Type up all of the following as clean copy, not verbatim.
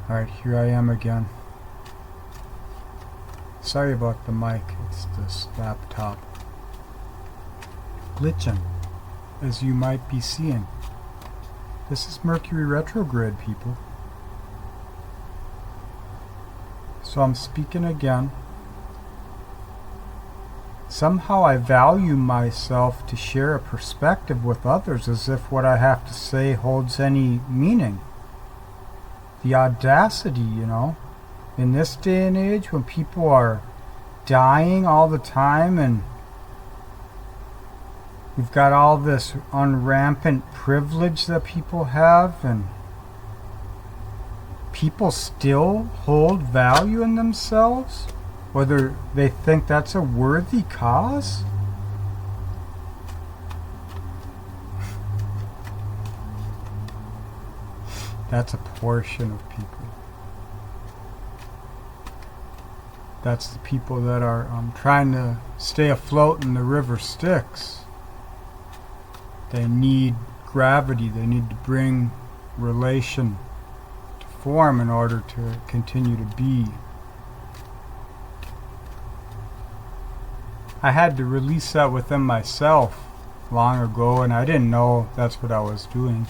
Alright, here I am again. Sorry about the mic, it's this laptop glitching, as you might be seeing. This is Mercury retrograde, people. So I'm speaking again. Somehow I value myself to share a perspective with others as if what I have to say holds any meaning. The audacity, you know, in this day and age when people are dying all the time and we've got all this unrampant privilege that people have, and people still hold value in themselves, whether they think that's a worthy cause. That's a portion of people. That's the people that are trying to stay afloat in the river Styx. They need gravity. They need to bring relation to form in order to continue to be. I had to release that within myself long ago, and I didn't know that's what I was doing.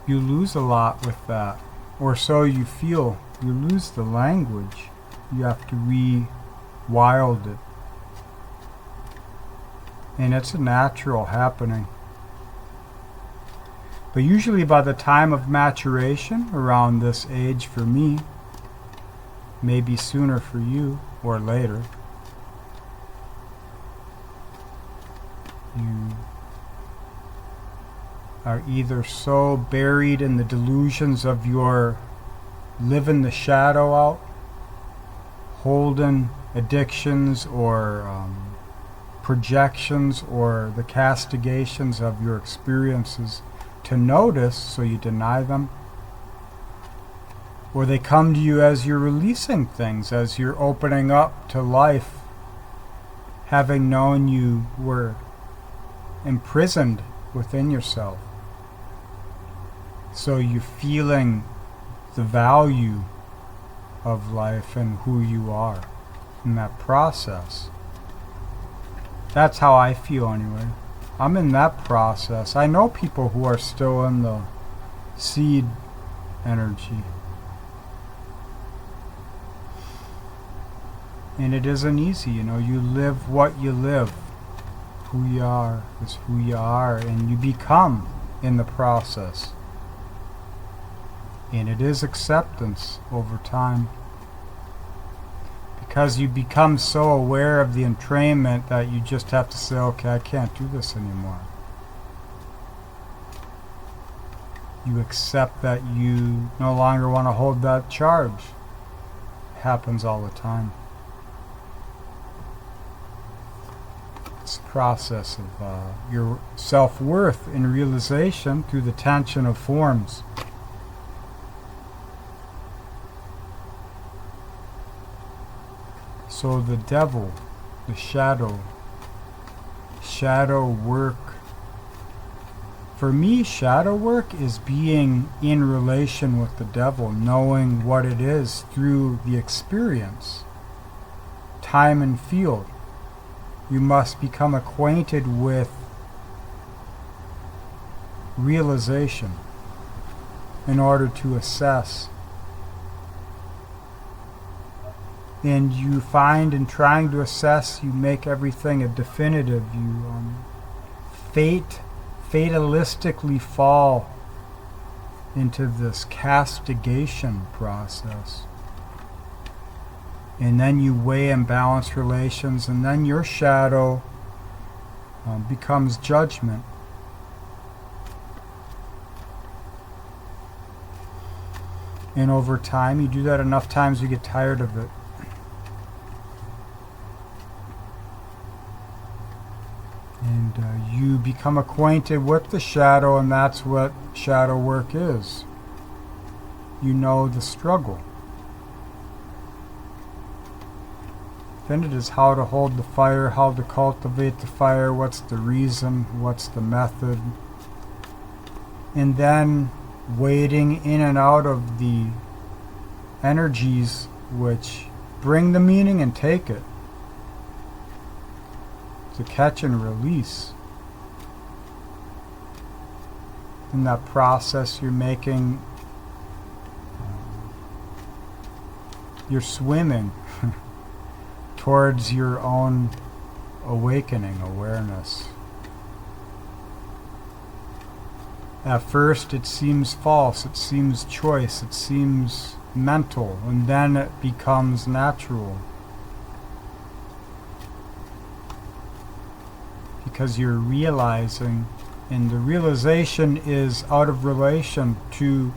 You lose a lot with that, or so you feel. You lose the language. You have to re-wild it. And it's a natural happening. But usually by the time of maturation, around this age for me, maybe sooner for you, or later, you are either so buried in the delusions of your living the shadow out, holding addictions or projections or the castigations of your experiences to notice, so you deny them, or they come to you as you're releasing things, as you're opening up to life, having known you were imprisoned within yourself. So you're feeling the value of life and who you are in that process. That's how I feel anyway. I'm in that process. I know people who are still in the seed energy. And it isn't easy, you know. You live what you live. Who you are is who you are, and you become in the process. And it is acceptance over time. Because you become so aware of the entrainment that you just have to say, okay, I can't do this anymore. You accept that you no longer want to hold that charge. It happens all the time. It's a process of your self-worth in realization through the tension of forms. So the devil, the shadow work. For me, shadow work is being in relation with the devil, knowing what it is through the experience, time and field. You must become acquainted with realization in order to assess. And you find in trying to assess, you make everything a definitive. You fatalistically fall into this castigation process. And then you weigh and balance relations, and then your shadow becomes judgment. And over time, you do that enough times, you get tired of it. And you become acquainted with the shadow, and that's what shadow work is. You know the struggle. Then it is how to hold the fire, how to cultivate the fire, what's the reason, what's the method. and then wading in and out of the energies which bring the meaning and take it, to catch and release. In that process, you're making, you're swimming towards your own awakening awareness. At first it seems false, it seems choice, it seems mental, and then it becomes natural. Because you're realizing, and the realization is out of relation to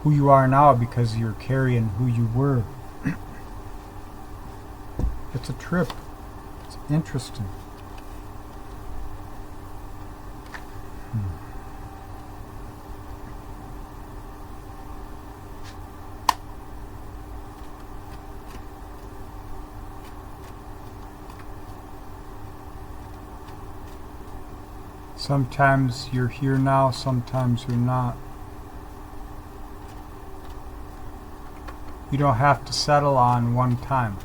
who you are now, because you're carrying who you were. It's a trip. It's interesting. Sometimes you're here now, sometimes you're not. You don't have to settle on one time.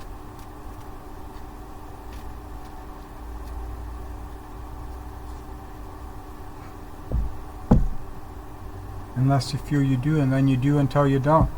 Unless you feel you do, and then you do until you don't.